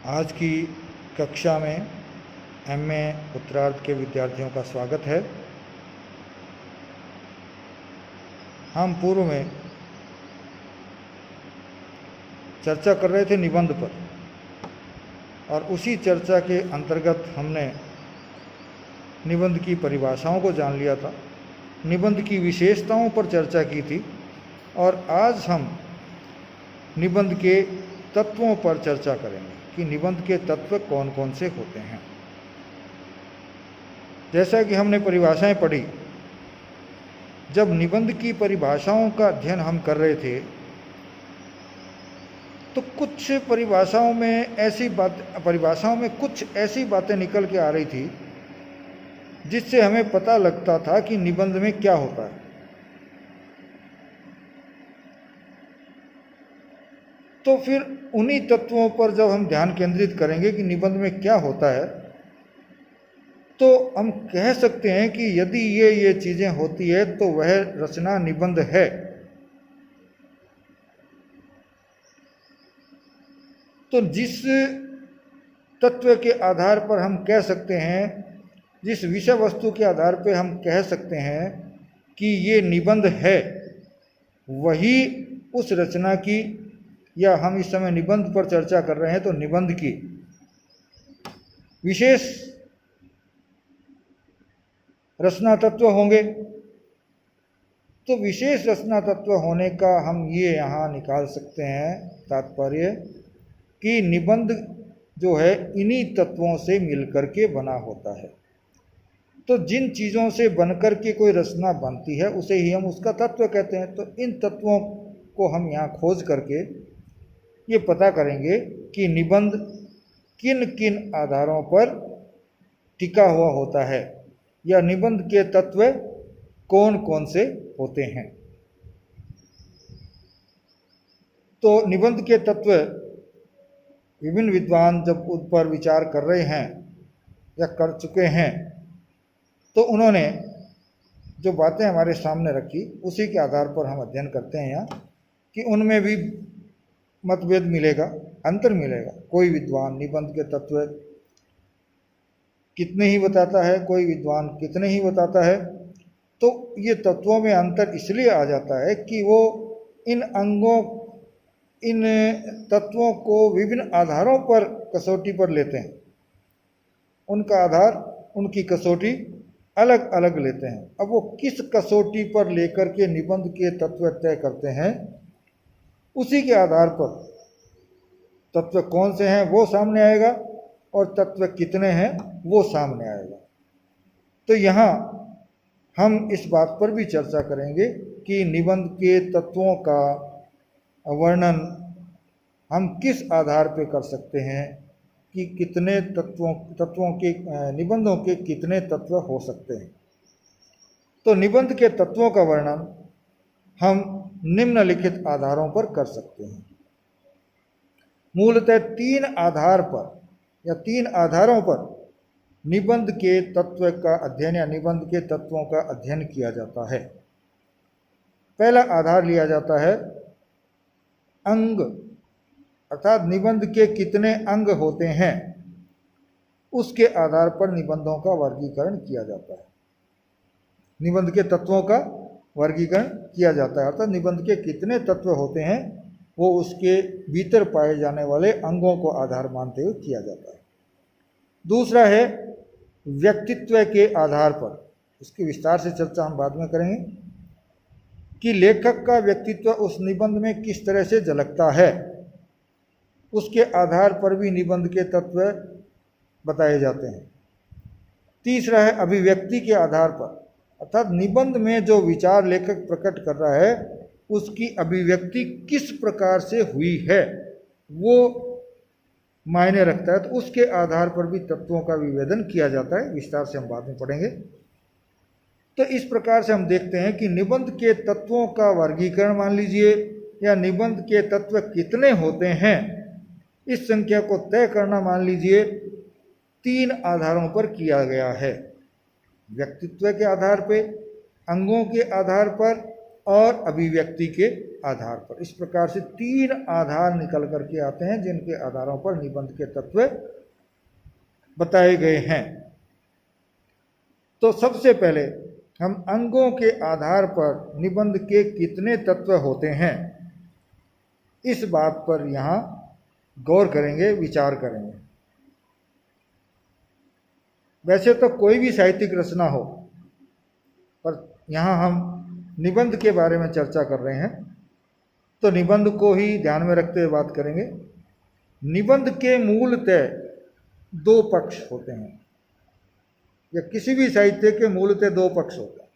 आज की कक्षा में एमए उत्तरार्ध के विद्यार्थियों का स्वागत है। हम पूर्व में चर्चा कर रहे थे निबंध पर, और उसी चर्चा के अंतर्गत हमने निबंध की परिभाषाओं को जान लिया था, निबंध की विशेषताओं पर चर्चा की थी, और आज हम निबंध के तत्वों पर चर्चा करेंगे कि निबंध के तत्व कौन कौन से होते हैं। जैसा कि हमने परिभाषाएं पढ़ी, जब निबंध की परिभाषाओं का अध्ययन हम कर रहे थे तो कुछ परिभाषाओं में कुछ ऐसी बातें निकल के आ रही थी जिससे हमें पता लगता था कि निबंध में क्या होता है। तो फिर उन्हीं तत्वों पर जब हम ध्यान केंद्रित करेंगे कि निबंध में क्या होता है, तो हम कह सकते हैं कि यदि ये चीज़ें होती है तो वह रचना निबंध है। तो जिस तत्व के आधार पर हम कह सकते हैं, जिस विषय वस्तु के आधार पर हम कह सकते हैं कि ये निबंध है, वही उस रचना की, या हम इस समय निबंध पर चर्चा कर रहे हैं तो निबंध की विशेष रचना तत्व होंगे। तो विशेष रचना तत्व होने का हम ये यहाँ निकाल सकते हैं तात्पर्य कि निबंध जो है इन्हीं तत्वों से मिलकर के बना होता है। तो जिन चीज़ों से बनकर के कोई रचना बनती है उसे ही हम उसका तत्व कहते हैं। तो इन तत्वों को हम यहाँ खोज करके ये पता करेंगे कि निबंध किन किन आधारों पर टिका हुआ होता है, या निबंध के तत्व कौन कौन से होते हैं। तो निबंध के तत्व विभिन्न विद्वान जब उन पर विचार कर रहे हैं या कर चुके हैं, तो उन्होंने जो बातें हमारे सामने रखी उसी के आधार पर हम अध्ययन करते हैं यहाँ कि उनमें भी मतभेद मिलेगा, अंतर मिलेगा। कोई विद्वान निबंध के तत्व कितने ही बताता है, कोई विद्वान कितने ही बताता है। तो ये तत्वों में अंतर इसलिए आ जाता है कि वो इन तत्वों को विभिन्न आधारों पर कसौटी पर लेते हैं। उनका आधार, उनकी कसौटी अलग अलग लेते हैं। अब वो किस कसौटी पर लेकर के निबंध के तत्व तय करते हैं, उसी के आधार पर तत्व कौन से हैं वो सामने आएगा, और तत्व कितने हैं वो सामने आएगा। तो यहाँ हम इस बात पर भी चर्चा करेंगे कि निबंध के तत्वों का वर्णन हम किस आधार पर कर सकते हैं कि कितने तत्वों के निबंधों के कितने तत्व हो सकते हैं। तो निबंध के तत्वों का वर्णन हम निम्नलिखित आधारों पर कर सकते हैं। मूलतः तीन आधारों पर निबंध के तत्व का अध्ययन या निबंध के तत्वों का अध्ययन किया जाता है। पहला आधार लिया जाता है अंग, अर्थात निबंध के कितने अंग होते हैं, उसके आधार पर निबंधों का वर्गीकरण किया जाता है। निबंध के तत्वों का वर्गीकरण किया जाता है, अर्थात निबंध के कितने तत्व होते हैं वो उसके भीतर पाए जाने वाले अंगों को आधार मानते हुए किया जाता है। दूसरा है व्यक्तित्व के आधार पर, इसकी विस्तार से चर्चा हम बाद में करेंगे कि लेखक का व्यक्तित्व उस निबंध में किस तरह से झलकता है, उसके आधार पर भी निबंध के तत्व बताए जाते हैं। तीसरा है अभिव्यक्ति के आधार पर, अर्थात निबंध में जो विचार लेखक प्रकट कर रहा है उसकी अभिव्यक्ति किस प्रकार से हुई है वो मायने रखता है। तो उसके आधार पर भी तत्वों का विवेचन किया जाता है, विस्तार से हम बाद में पढ़ेंगे। तो इस प्रकार से हम देखते हैं कि निबंध के तत्वों का वर्गीकरण मान लीजिए, या निबंध के तत्व कितने होते हैं इस संख्या को तय करना मान लीजिए, तीन आधारों पर किया गया है। व्यक्तित्व के आधार पर, अंगों के आधार पर, और अभिव्यक्ति के आधार पर। इस प्रकार से 3 आधार निकल करके आते हैं जिनके आधारों पर निबंध के तत्व बताए गए हैं। तो सबसे पहले हम अंगों के आधार पर निबंध के कितने तत्व होते हैं, इस बात पर यहाँ गौर करेंगे, विचार करेंगे। वैसे तो कोई भी साहित्यिक रचना हो, पर यहाँ हम निबंध के बारे में चर्चा कर रहे हैं, तो निबंध को ही ध्यान में रखते हुए बात करेंगे। निबंध के मूलतः 2 पक्ष होते हैं, या किसी भी साहित्य के मूलतः 2 पक्ष होते हैं।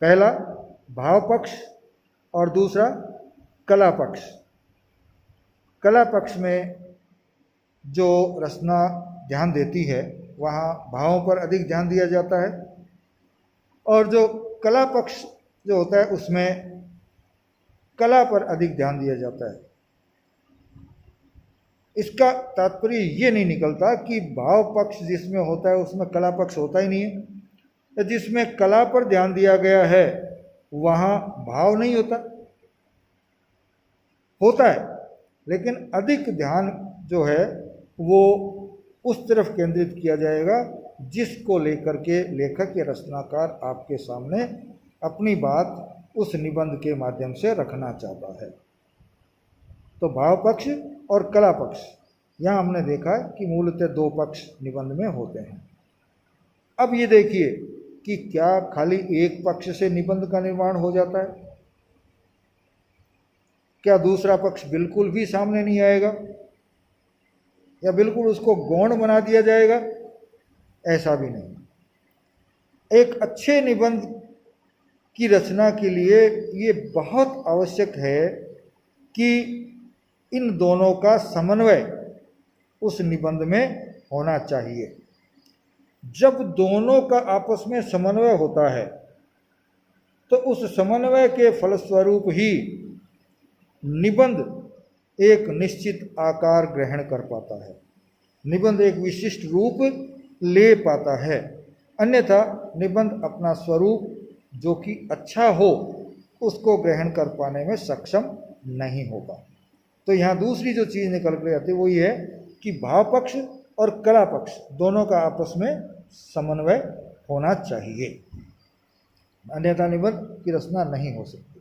पहला भाव पक्ष और दूसरा कला पक्ष। कला पक्ष में जो रचना ध्यान देती है वहाँ भावों पर अधिक ध्यान दिया जाता है, और जो कला पक्ष जो होता है उसमें कला पर अधिक ध्यान दिया जाता है। इसका तात्पर्य ये नहीं निकलता कि भाव पक्ष जिसमें होता है उसमें कला पक्ष होता ही नहीं है। जिसमें कला पर ध्यान दिया गया है वहाँ भाव नहीं होता है, लेकिन अधिक ध्यान जो है वो उस तरफ केंद्रित किया जाएगा जिसको लेकर के लेखक या रचनाकार आपके सामने अपनी बात उस निबंध के माध्यम से रखना चाहता है। तो भाव पक्ष और कला पक्ष, यहाँ हमने देखा है कि मूलतः 2 पक्ष निबंध में होते हैं। अब ये देखिए कि क्या खाली एक पक्ष से निबंध का निर्माण हो जाता है? क्या दूसरा पक्ष बिल्कुल भी सामने नहीं आएगा या बिल्कुल उसको गौण बना दिया जाएगा? ऐसा भी नहीं। एक अच्छे निबंध की रचना के लिए ये बहुत आवश्यक है कि इन दोनों का समन्वय उस निबंध में होना चाहिए। जब दोनों का आपस में समन्वय होता है तो उस समन्वय के फलस्वरूप ही निबंध एक निश्चित आकार ग्रहण कर पाता है, निबंध एक विशिष्ट रूप ले पाता है। अन्यथा निबंध अपना स्वरूप जो कि अच्छा हो उसको ग्रहण कर पाने में सक्षम नहीं होगा। तो यहाँ दूसरी जो चीज़ निकल कर आती है वो ये है कि भाव पक्ष और कला पक्ष दोनों का आपस में समन्वय होना चाहिए, अन्यथा निबंध की रचना नहीं हो सकती।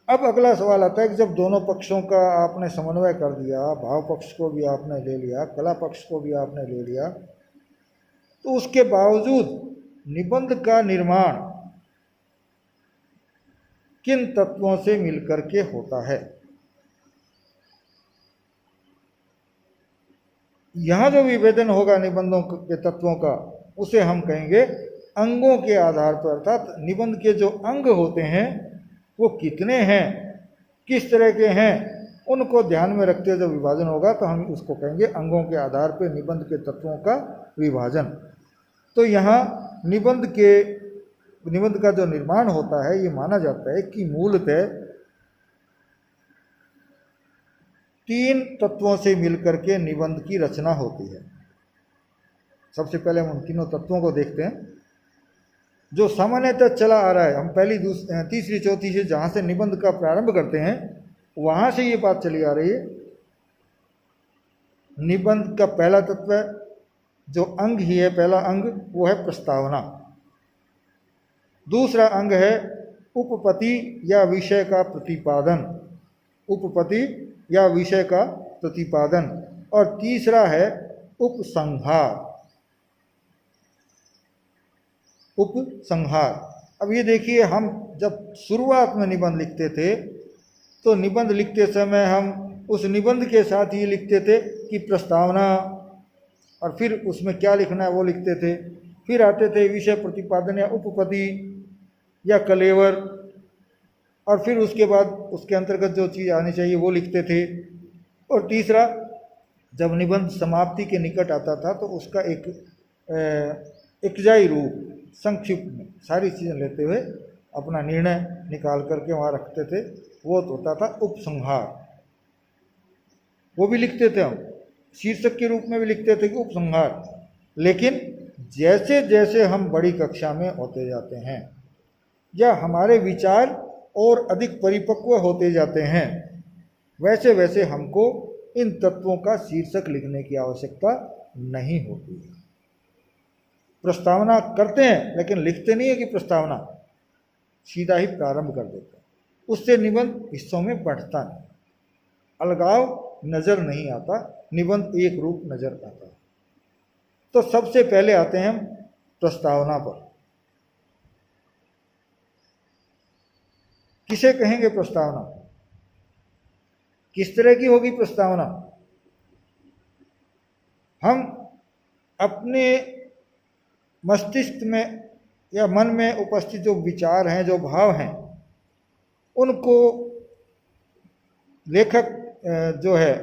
अब अगला सवाल आता है कि जब दोनों पक्षों का आपने समन्वय कर दिया, भाव पक्ष को भी आपने ले लिया, कला पक्ष को भी आपने ले लिया, तो उसके बावजूद निबंध का निर्माण किन तत्वों से मिलकर के होता है? यहाँ जो विभेदन होगा निबंधों के तत्वों का उसे हम कहेंगे अंगों के आधार पर। अर्थात निबंध के जो अंग होते हैं वो कितने हैं, किस तरह के हैं, उनको ध्यान में रखते हुए जो विभाजन होगा तो हम उसको कहेंगे अंगों के आधार पर निबंध के तत्वों का विभाजन। तो यहाँ निबंध का जो निर्माण होता है ये माना जाता है कि मूलतः 3 तत्वों से मिलकर के निबंध की रचना होती है। सबसे पहले हम उन तीनों तत्वों को देखते हैं जो सामान्यतः चला आ रहा है। हम पहली तीसरी चौथी से जहाँ से निबंध का प्रारंभ करते हैं वहाँ से ये बात चली आ रही है। निबंध का पहला तत्व जो अंग ही है, पहला अंग वो है प्रस्तावना। दूसरा अंग है उपपत्ति या विषय का प्रतिपादन, उपपत्ति या विषय का प्रतिपादन। और तीसरा है उपसंहार, उपसंहार। अब ये देखिए, हम जब शुरुआत में निबंध लिखते थे तो निबंध लिखते समय हम उस निबंध के साथ ये लिखते थे कि प्रस्तावना, और फिर उसमें क्या लिखना है वो लिखते थे। फिर आते थे विषय प्रतिपादन या उपपत्ति या कलेवर, और फिर उसके बाद उसके अंतर्गत जो चीज़ आनी चाहिए वो लिखते थे। और तीसरा, जब निबंध समाप्ति के निकट आता था तो उसका एक एकजाई रूप संक्षिप्त में सारी चीज़ें लेते हुए अपना निर्णय निकाल करके वहाँ रखते थे, वो तो होता था उपसंहार। वो भी लिखते थे, हम शीर्षक के रूप में भी लिखते थे कि उपसंहार। लेकिन जैसे जैसे हम बड़ी कक्षा में होते जाते हैं या हमारे विचार और अधिक परिपक्व होते जाते हैं, वैसे वैसे हमको इन तत्वों का शीर्षक लिखने की आवश्यकता नहीं होती है। प्रस्तावना करते हैं लेकिन लिखते नहीं है कि प्रस्तावना, सीधा ही प्रारंभ कर देते हैं। उससे निबंध हिस्सों में बढ़ता नहीं, अलगाव नजर नहीं आता, निबंध एक रूप नजर आता है। तो सबसे पहले आते हैं हम प्रस्तावना पर। किसे कहेंगे प्रस्तावना? किस तरह की होगी प्रस्तावना? हम अपने मस्तिष्क में या मन में उपस्थित जो विचार हैं, जो भाव हैं, उनको लेखक जो है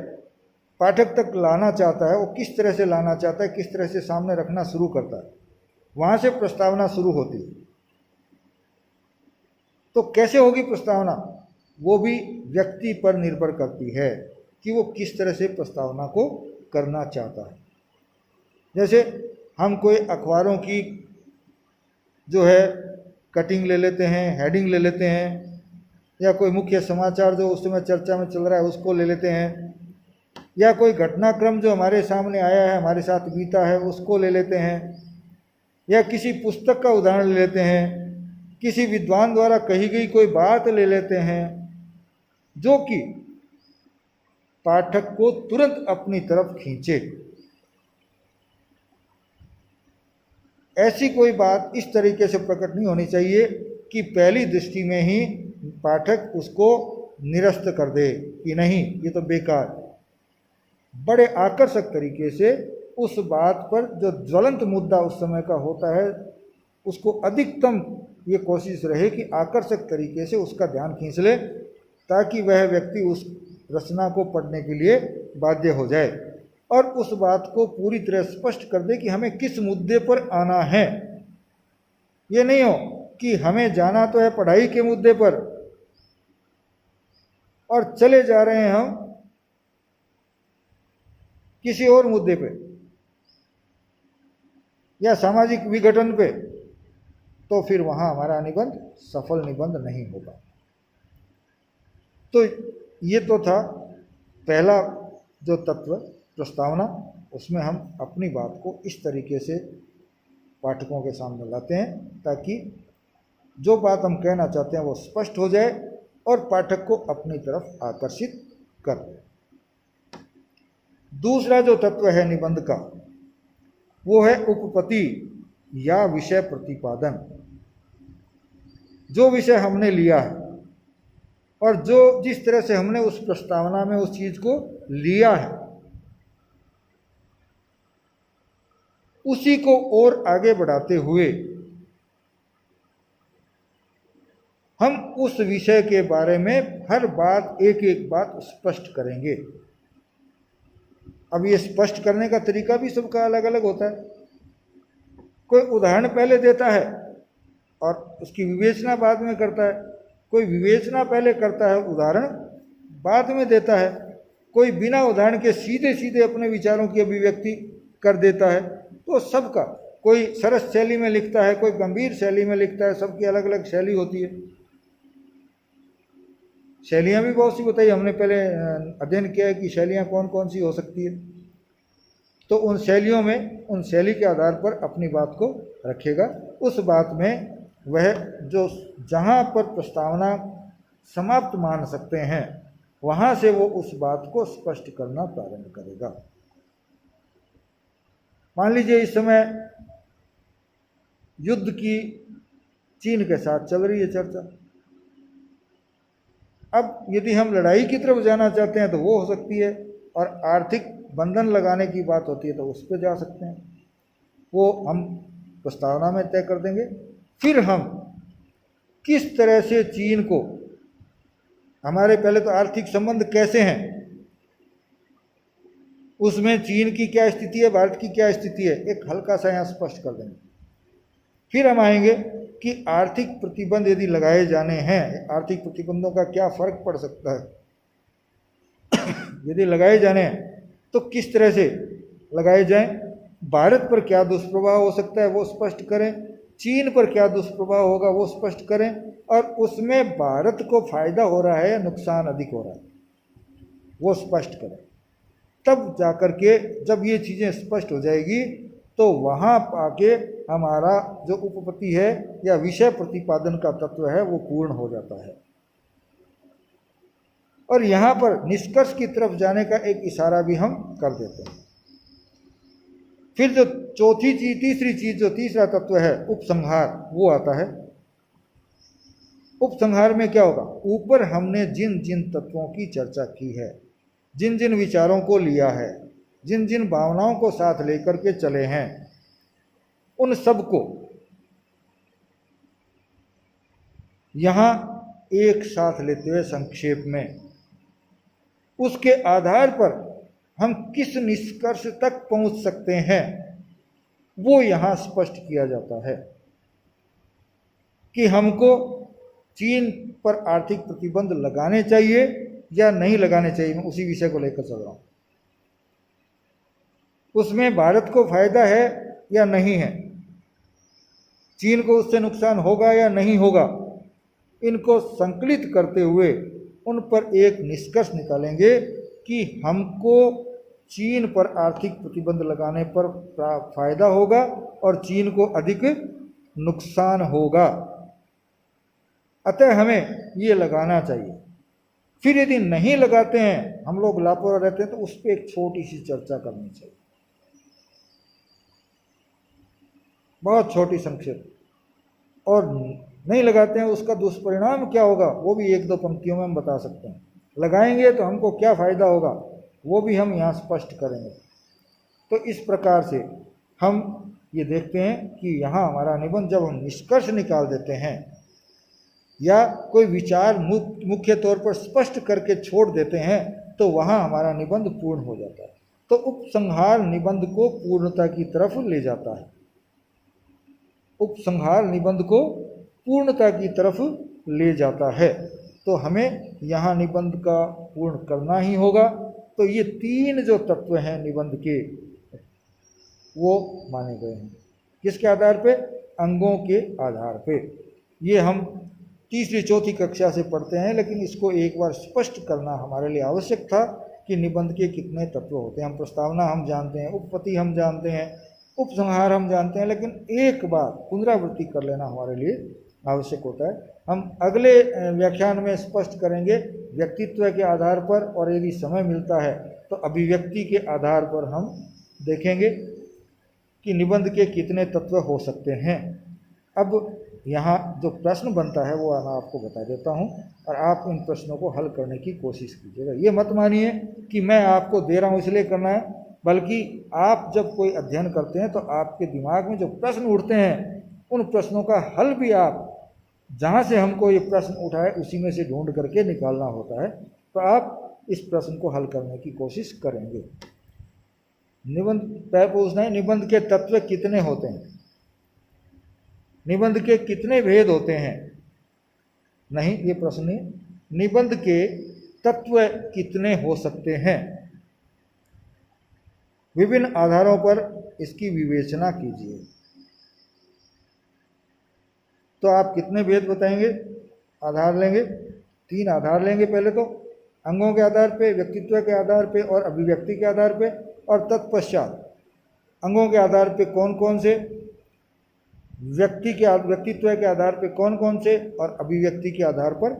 पाठक तक लाना चाहता है। वो किस तरह से लाना चाहता है, किस तरह से सामने रखना शुरू करता है, वहां से प्रस्तावना शुरू होती है। तो कैसे होगी प्रस्तावना? वो भी व्यक्ति पर निर्भर करती है कि वो किस तरह से प्रस्तावना को करना चाहता है। जैसे हम कोई अखबारों की जो है कटिंग ले लेते हैं, हेडिंग ले लेते हैं, या कोई मुख्य समाचार जो उस समय चर्चा में चल रहा है उसको ले लेते हैं, या कोई घटनाक्रम जो हमारे सामने आया है, हमारे साथ बीता है, उसको ले लेते हैं, या किसी पुस्तक का उदाहरण ले लेते हैं, किसी विद्वान द्वारा कही गई कोई बात ले लेते हैं, जो कि पाठक को तुरंत अपनी तरफ खींचे। ऐसी कोई बात इस तरीके से प्रकट नहीं होनी चाहिए कि पहली दृष्टि में ही पाठक उसको निरस्त कर दे कि नहीं ये तो बेकार। बड़े आकर्षक तरीके से उस बात पर जो ज्वलंत मुद्दा उस समय का होता है उसको अधिकतम ये कोशिश रहे कि आकर्षक तरीके से उसका ध्यान खींच ले, ताकि वह व्यक्ति उस रचना को पढ़ने के लिए बाध्य हो जाए और उस बात को पूरी तरह स्पष्ट कर दे कि हमें किस मुद्दे पर आना है। ये नहीं हो कि हमें जाना तो है पढ़ाई के मुद्दे पर और चले जा रहे हैं हम किसी और मुद्दे पे या सामाजिक विघटन पे, तो फिर वहां हमारा निबंध सफल निबंध नहीं होगा। तो ये तो था पहला जो तत्व प्रस्तावना। उसमें हम अपनी बात को इस तरीके से पाठकों के सामने लाते हैं ताकि जो बात हम कहना चाहते हैं वो स्पष्ट हो जाए और पाठक को अपनी तरफ आकर्षित कर दे। दूसरा जो तत्व है निबंध का वो है उपपत्ति या विषय प्रतिपादन। जो विषय हमने लिया है और जो जिस तरह से हमने उस प्रस्तावना में उस चीज को लिया है उसी को और आगे बढ़ाते हुए हम उस विषय के बारे में हर बात एक एक बात स्पष्ट करेंगे। अब ये स्पष्ट करने का तरीका भी सबका अलग अलग होता है। कोई उदाहरण पहले देता है और उसकी विवेचना बाद में करता है, कोई विवेचना पहले करता है, उदाहरण बाद में देता है, कोई बिना उदाहरण के सीधे सीधे अपने विचारों की अभिव्यक्ति कर देता है। तो सबका कोई सरस शैली में लिखता है, कोई गंभीर शैली में लिखता है, सबकी अलग अलग शैली होती है। शैलियाँ भी बहुत सी बताई, हमने पहले अध्ययन किया है कि शैलियाँ कौन कौन सी हो सकती है। तो उन शैलियों में उन शैली के आधार पर अपनी बात को रखेगा। उस बात में वह जो जहाँ पर प्रस्तावना समाप्त मान सकते हैं वहाँ से वो उस बात को स्पष्ट करना प्रारंभ करेगा। मान लीजिए इस समय युद्ध की चीन के साथ चल रही है चर्चा। अब यदि हम लड़ाई की तरफ जाना चाहते हैं तो वो हो सकती है, और आर्थिक बंधन लगाने की बात होती है तो उस पर जा सकते हैं। वो हम प्रस्तावना में तय कर देंगे। फिर हम किस तरह से चीन को, हमारे पहले तो आर्थिक संबंध कैसे हैं, उसमें चीन की क्या स्थिति है, भारत की क्या स्थिति है, एक हल्का सा यहाँ स्पष्ट कर देंगे। फिर हम आएंगे कि आर्थिक प्रतिबंध यदि लगाए जाने हैं, आर्थिक प्रतिबंधों का क्या फर्क पड़ सकता है, यदि लगाए जाने हैं तो किस तरह से लगाए जाएं, भारत पर क्या दुष्प्रभाव हो सकता है वो स्पष्ट करें, चीन पर क्या दुष्प्रभाव होगा वो स्पष्ट करें, और उसमें भारत को फायदा हो रहा है या नुकसान अधिक हो रहा है वो स्पष्ट करें। तब जाकर के जब ये चीज़ें स्पष्ट हो जाएगी तो वहाँ आके हमारा जो उपपत्ति है या विषय प्रतिपादन का तत्व है वो पूर्ण हो जाता है। और यहाँ पर निष्कर्ष की तरफ जाने का एक इशारा भी हम कर देते हैं। फिर जो चौथी चीज, तीसरी चीज, जो तीसरा तत्व है उपसंहार, वो आता है। उपसंहार में क्या होगा? ऊपर हमने जिन जिन तत्वों की चर्चा की है, जिन जिन विचारों को लिया है, जिन जिन भावनाओं को साथ लेकर के चले हैं, उन सब को यहां एक साथ लेते हुए संक्षेप में उसके आधार पर हम किस निष्कर्ष तक पहुंच सकते हैं वो यहां स्पष्ट किया जाता है कि हमको चीन पर आर्थिक प्रतिबंध लगाने चाहिए या नहीं लगाने चाहिए। मैं उसी विषय को लेकर चल रहा हूं। उसमें भारत को फायदा है या नहीं है, चीन को उससे नुकसान होगा या नहीं होगा, इनको संकलित करते हुए उन पर एक निष्कर्ष निकालेंगे कि हमको चीन पर आर्थिक प्रतिबंध लगाने पर फायदा होगा और चीन को अधिक नुकसान होगा, अतः हमें ये लगाना चाहिए। फिर यदि नहीं लगाते हैं, हम लोग लापरवाह रहते हैं, तो उस पर एक छोटी सी चर्चा करनी चाहिए, बहुत छोटी संक्षेप। और नहीं लगाते हैं उसका दुष्परिणाम क्या होगा वो भी एक दो पंक्तियों में हम बता सकते हैं। लगाएंगे तो हमको क्या फायदा होगा वो भी हम यहाँ स्पष्ट करेंगे। तो इस प्रकार से हम ये देखते हैं कि यहाँ हमारा निबंध जब हम निष्कर्ष निकाल देते हैं या कोई विचार मुख्य तौर पर स्पष्ट करके छोड़ देते हैं तो वहाँ हमारा निबंध पूर्ण हो जाता है। तो उपसंहार निबंध को पूर्णता की तरफ ले जाता है। उपसंहार निबंध को पूर्णता की तरफ ले जाता है। तो हमें यहाँ निबंध का पूर्ण करना ही होगा। तो ये तीन जो तत्व हैं निबंध के वो माने गए हैं। किसके आधार पे? अंगों के आधार पे। ये हम तीसरी चौथी कक्षा से पढ़ते हैं, लेकिन इसको एक बार स्पष्ट करना हमारे लिए आवश्यक था कि निबंध के कितने तत्व होते हैं। हम प्रस्तावना हम जानते हैं, उपपत्ति हम जानते हैं, उपसंहार हम जानते हैं, लेकिन एक बार पुनरावृत्ति कर लेना हमारे लिए आवश्यक होता है। हम अगले व्याख्यान में स्पष्ट करेंगे व्यक्तित्व के आधार पर, और यदि समय मिलता है तो अभिव्यक्ति के आधार पर हम देखेंगे कि निबंध के कितने तत्व हो सकते हैं। अब यहाँ जो प्रश्न बनता है वो मैं आपको बता देता हूँ और आप इन प्रश्नों को हल करने की कोशिश कीजिएगा। ये मत मानिए कि मैं आपको दे रहा हूँ इसलिए करना है, बल्कि आप जब कोई अध्ययन करते हैं तो आपके दिमाग में जो प्रश्न उठते हैं उन प्रश्नों का हल भी आप जहाँ से हमको ये प्रश्न उठाए उसी में से ढूंढ करके निकालना होता है। तो आप इस प्रश्न को हल करने की कोशिश करेंगे। निबंध पूछना है निबंध के तत्व कितने होते हैं, निबंध के कितने भेद होते हैं? नहीं, ये प्रश्न है निबंध के तत्व कितने हो सकते हैं। विभिन्न आधारों पर इसकी विवेचना कीजिए। तो आप कितने भेद बताएंगे? आधार लेंगे, 3 आधार लेंगे। पहले तो अंगों के आधार पे, व्यक्तित्व के आधार पे और अभिव्यक्ति के आधार पे, और तत्पश्चात अंगों के आधार पे कौन कौन से, व्यक्तित्व के आधार पे कौन कौन से, और अभिव्यक्ति के आधार पर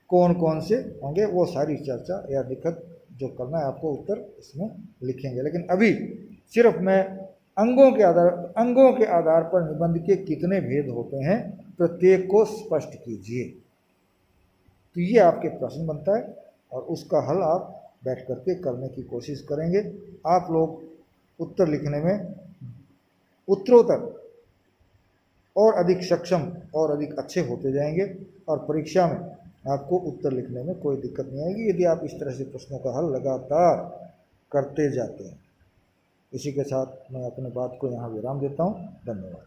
कौन कौन से होंगे, वो सारी चर्चा या दिक्कत जो करना है आपको उत्तर इसमें लिखेंगे। लेकिन अभी सिर्फ मैं अंगों के आधार पर निबंध के कितने भेद होते हैं प्रत्येक को स्पष्ट कीजिए। तो ये आपके प्रश्न बनता है और उसका हल आप बैठ करके करने की कोशिश करेंगे। आप लोग उत्तर लिखने में उत्तरोत्तर और अधिक सक्षम और अधिक अच्छे होते जाएंगे और परीक्षा में आपको उत्तर लिखने में कोई दिक्कत नहीं आएगी यदि आप इस तरह से प्रश्नों का हल लगातार करते जाते हैं। इसी के साथ मैं अपने बात को यहाँ विराम देता हूँ। धन्यवाद।